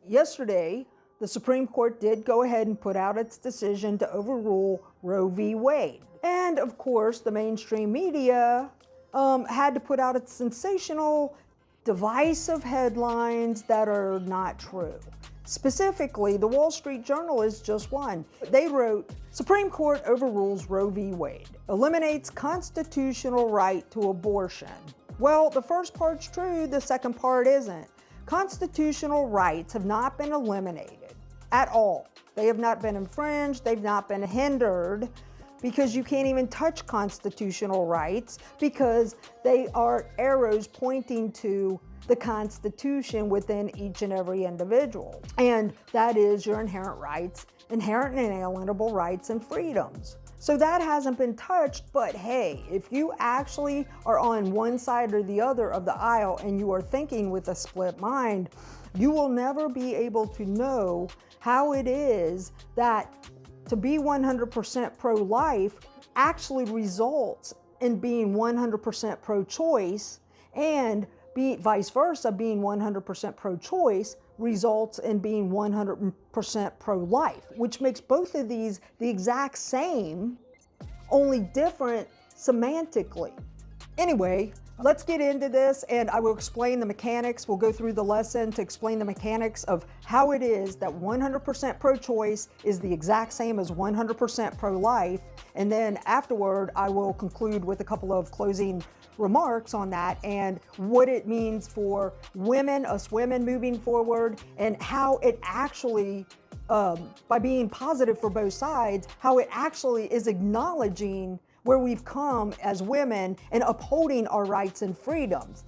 Yesterday, the Supreme Court did go ahead and put out its decision to overrule Roe v. Wade. And of course, the mainstream media had to put out its sensational, divisive headlines that are not true. Specifically, the Wall Street Journal is just one. They wrote, Supreme Court overrules Roe v. Wade, eliminates constitutional right to abortion. Well, the first part's true, the second part isn't. Constitutional rights have not been eliminated at all. They have not been infringed, they've not been hindered, because you can't even touch constitutional rights because they are arrows pointing to the Constitution within each and every individual. And that is your inherent rights, inherent and inalienable rights and freedoms. So that hasn't been touched, but hey, if you actually are on one side or the other of the aisle and you are thinking with a split mind, you will never be able to know how it is that to be 100% pro-life actually results in being 100% pro-choice, and vice versa, being 100% pro-choice results in being 100% pro-life, which makes both of these the exact same, only different semantically. Anyway, let's get into this and I will explain the mechanics. We'll go through the lesson to explain the mechanics of how it is that 100% pro-choice is the exact same as 100% pro-life. And then afterward, I will conclude with a couple of closing remarks on that and what it means for women, us women moving forward, and how it actually, by being positive for both sides, how it actually is acknowledging where we've come as women and upholding our rights and freedoms.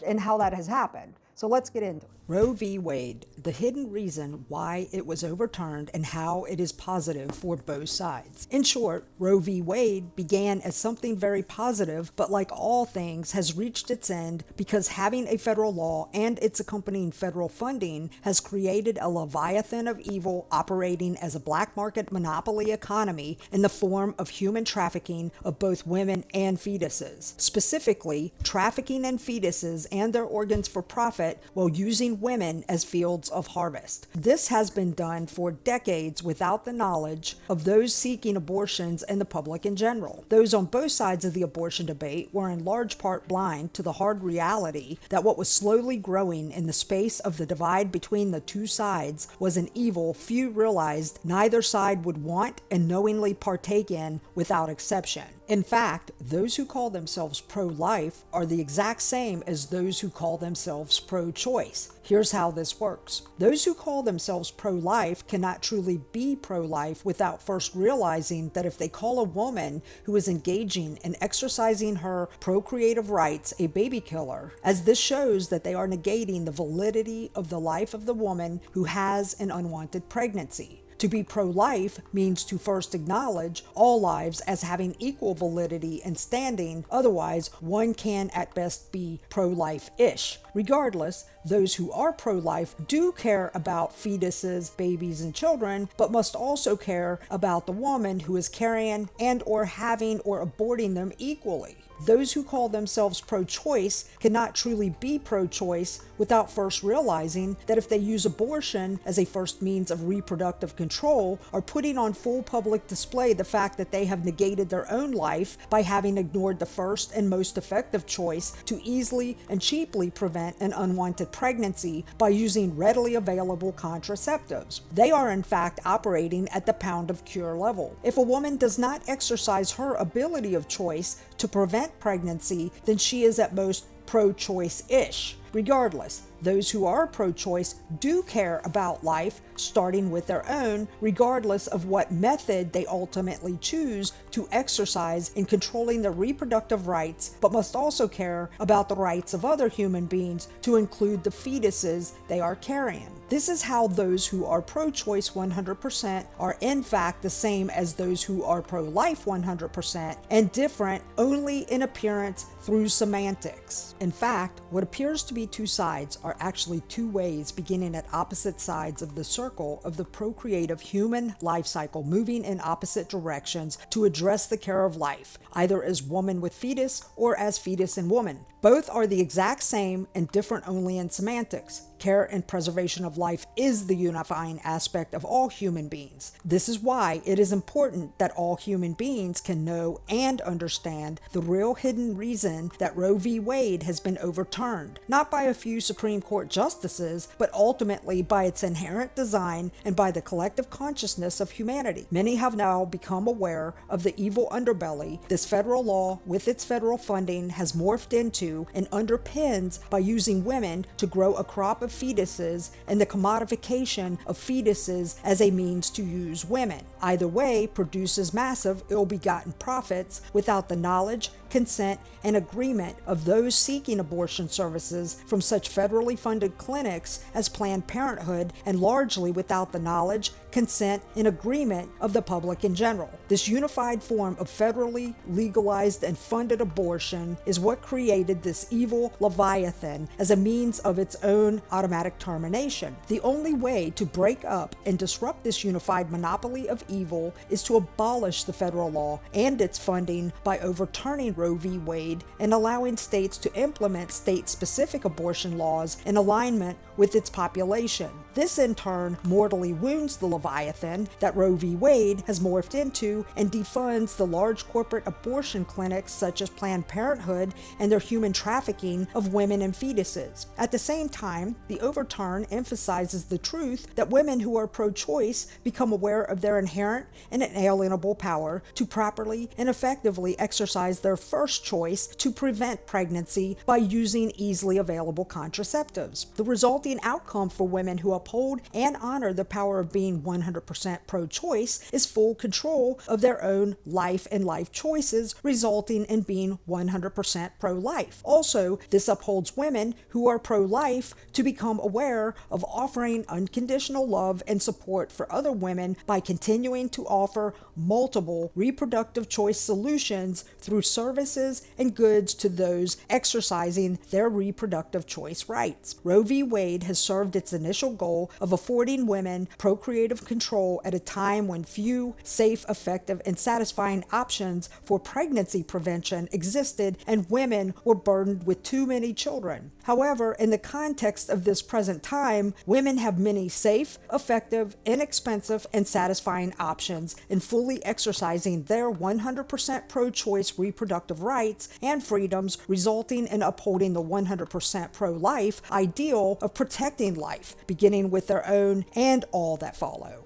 And how that has happened. So let's get into it. Roe v. Wade, the hidden reason why it was overturned and how it is positive for both sides. In short, Roe v. Wade began as something very positive, but like all things has reached its end because having a federal law and its accompanying federal funding has created a leviathan of evil operating as a black market monopoly economy in the form of human trafficking of both women and fetuses. Specifically, trafficking in fetuses and their organs for profit while using women as fields of harvest. This has been done for decades without the knowledge of those seeking abortions and the public in general. Those on both sides of the abortion debate were in large part blind to the hard reality that what was slowly growing in the space of the divide between the two sides was an evil few realized neither side would want and knowingly partake in without exception. In fact, those who call themselves pro-life are the exact same as those who call themselves pro-choice. Here's how this works. Those who call themselves pro-life cannot truly be pro-life without first realizing that if they call a woman who is engaging in exercising her procreative rights a baby killer, as this shows that they are negating the validity of the life of the woman who has an unwanted pregnancy. To be pro-life means to first acknowledge all lives as having equal validity and standing, otherwise one can at best be pro-life-ish. Regardless, those who are pro-life do care about fetuses, babies, and children, but must also care about the woman who is carrying and or having or aborting them equally. Those who call themselves pro-choice cannot truly be pro-choice without first realizing that if they use abortion as a first means of reproductive control, are putting on full public display the fact that they have negated their own life by having ignored the first and most effective choice to easily and cheaply prevent an unwanted pregnancy by using readily available contraceptives. They are in fact operating at the pound of cure level. If a woman does not exercise her ability of choice to prevent pregnancy, then she is at most pro-choice-ish. Regardless, those who are pro-choice do care about life, starting with their own, regardless of what method they ultimately choose to exercise in controlling their reproductive rights, but must also care about the rights of other human beings, to include the fetuses they are carrying. This is how those who are pro-choice 100% are in fact the same as those who are pro-life 100%, and different only in appearance through semantics. In fact, what appears to be two sides are actually two ways beginning at opposite sides of the circle of the procreative human life cycle, moving in opposite directions to address the care of life, either as woman with fetus or as fetus and woman. Both are the exact same and different only in semantics. Care and preservation of life is the unifying aspect of all human beings. This is why it is important that all human beings can know and understand the real hidden reason that Roe v. Wade has been overturned, not by a few Supreme Court justices, but ultimately by its inherent design and by the collective consciousness of humanity. Many have now become aware of the evil underbelly this federal law, with its federal funding, has morphed into and underpins by using women to grow a crop of fetuses and the commodification of fetuses as a means to use women. Either way produces massive ill-begotten profits without the knowledge, consent, and agreement of those seeking abortion services from such federally funded clinics as Planned Parenthood, and largely without the knowledge, consent, and agreement of the public in general. This unified form of federally legalized and funded abortion is what created this evil leviathan as a means of its own automatic termination. The only way to break up and disrupt this unified monopoly of evil is to abolish the federal law and its funding by overturning Roe v. Wade and allowing states to implement state-specific abortion laws in alignment with its population. This in turn mortally wounds the leviathan that Roe v. Wade has morphed into and defunds the large corporate abortion clinics such as Planned Parenthood and their human trafficking of women and fetuses. At the same time, the overturn emphasizes the truth that women who are pro-choice become aware of their inherent and inalienable power to properly and effectively exercise their first choice to prevent pregnancy by using easily available contraceptives. The resulting outcome for women who uphold and honor the power of being 100% pro-choice is full control of their own life and life choices, resulting in being 100% pro-life. Also, this upholds women who are pro-life to become aware of offering unconditional love and support for other women by continuing to offer multiple reproductive choice solutions through services and goods to those exercising their reproductive choice rights. Roe v. Wade has served its initial goal of affording women procreative control at a time when few safe, effective, and satisfying options for pregnancy prevention existed and women were burdened with too many children. However, in the context of this present time, women have many safe, effective, inexpensive, and satisfying options in fully exercising their 100% pro-choice reproductive rights and freedoms, resulting in upholding the 100% pro-life ideal of protecting life, beginning with their own and all that follow.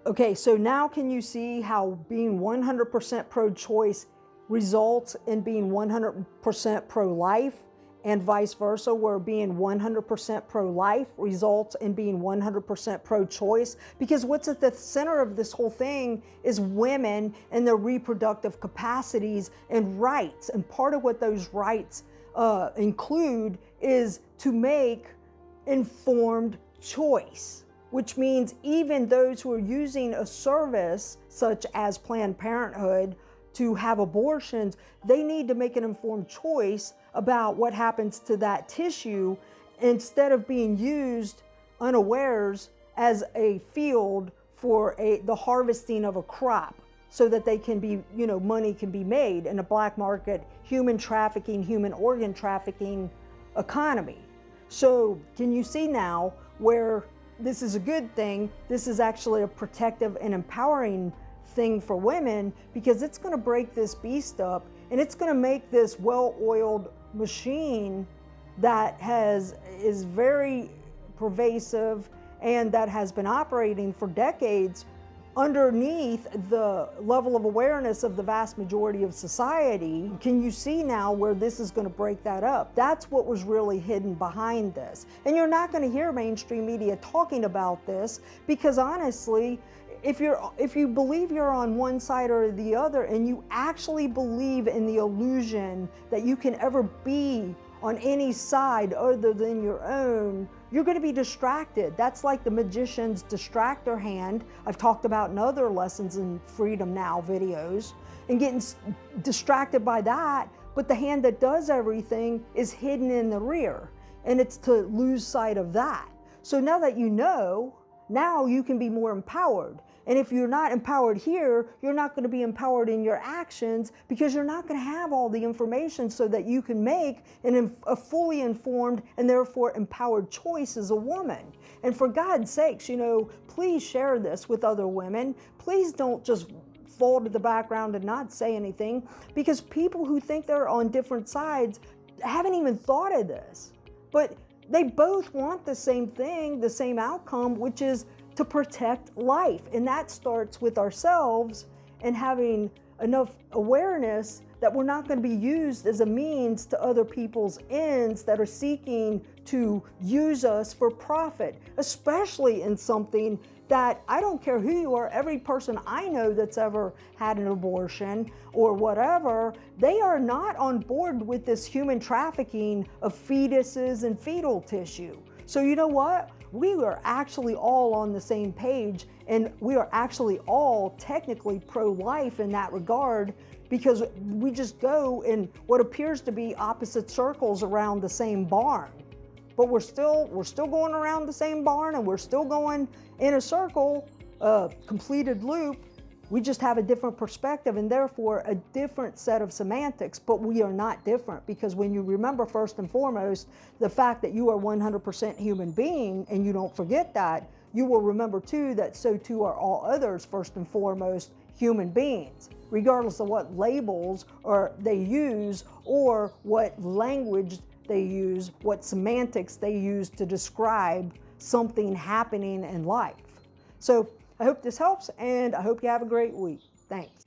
Okay, so now can you see how being 100% pro-choice results in being 100% pro-life, and vice versa, where being 100% pro-life results in being 100% pro-choice? Because what's at the center of this whole thing is women and their reproductive capacities and rights. And part of what those rights include is to make informed choice, which means even those who are using a service such as Planned Parenthood to have abortions, they need to make an informed choice about what happens to that tissue instead of being used unawares as a field for the harvesting of a crop so that they can be, money can be made in a black market, human trafficking, human organ trafficking economy. So can you see now where this is a good thing? This is actually a protective and empowering thing for women, because it's going to break this beast up and it's going to make this well-oiled machine that is very pervasive and that has been operating for decades underneath the level of awareness of the vast majority of society. Can you see now where this is going to break that up? That's what was really hidden behind this. And you're not going to hear mainstream media talking about this, because honestly, if you believe you're on one side or the other, and you actually believe in the illusion that you can ever be on any side other than your own, you're going to be distracted. That's like the magician's distractor hand I've talked about in other lessons in Freedom Now videos, and getting distracted by that. But the hand that does everything is hidden in the rear, and it's to lose sight of that. So now that you know, now you can be more empowered. And if you're not empowered here, you're not going to be empowered in your actions because you're not going to have all the information so that you can make a fully informed and therefore empowered choice as a woman. And for God's sakes, please share this with other women. Please don't just fall to the background and not say anything, because people who think they're on different sides haven't even thought of this. But they both want the same thing, the same outcome, which is to protect life. And that starts with ourselves and having enough awareness that we're not going to be used as a means to other people's ends that are seeking to use us for profit, especially in something that, I don't care who you are, every person I know that's ever had an abortion or whatever, they are not on board with this human trafficking of fetuses and fetal tissue. So you know what? We are actually all on the same page, and we are actually all technically pro-life in that regard, because we just go in what appears to be opposite circles around the same barn. But we're still going around the same barn, and we're still going in a circle, a completed loop. We just have a different perspective and therefore a different set of semantics, but we are not different, because when you remember first and foremost the fact that you are 100% human being, and you don't forget that, you will remember too that so too are all others first and foremost human beings, regardless of what labels they use or what language they use, what semantics they use to describe something happening in life. So I hope this helps, and I hope you have a great week. Thanks.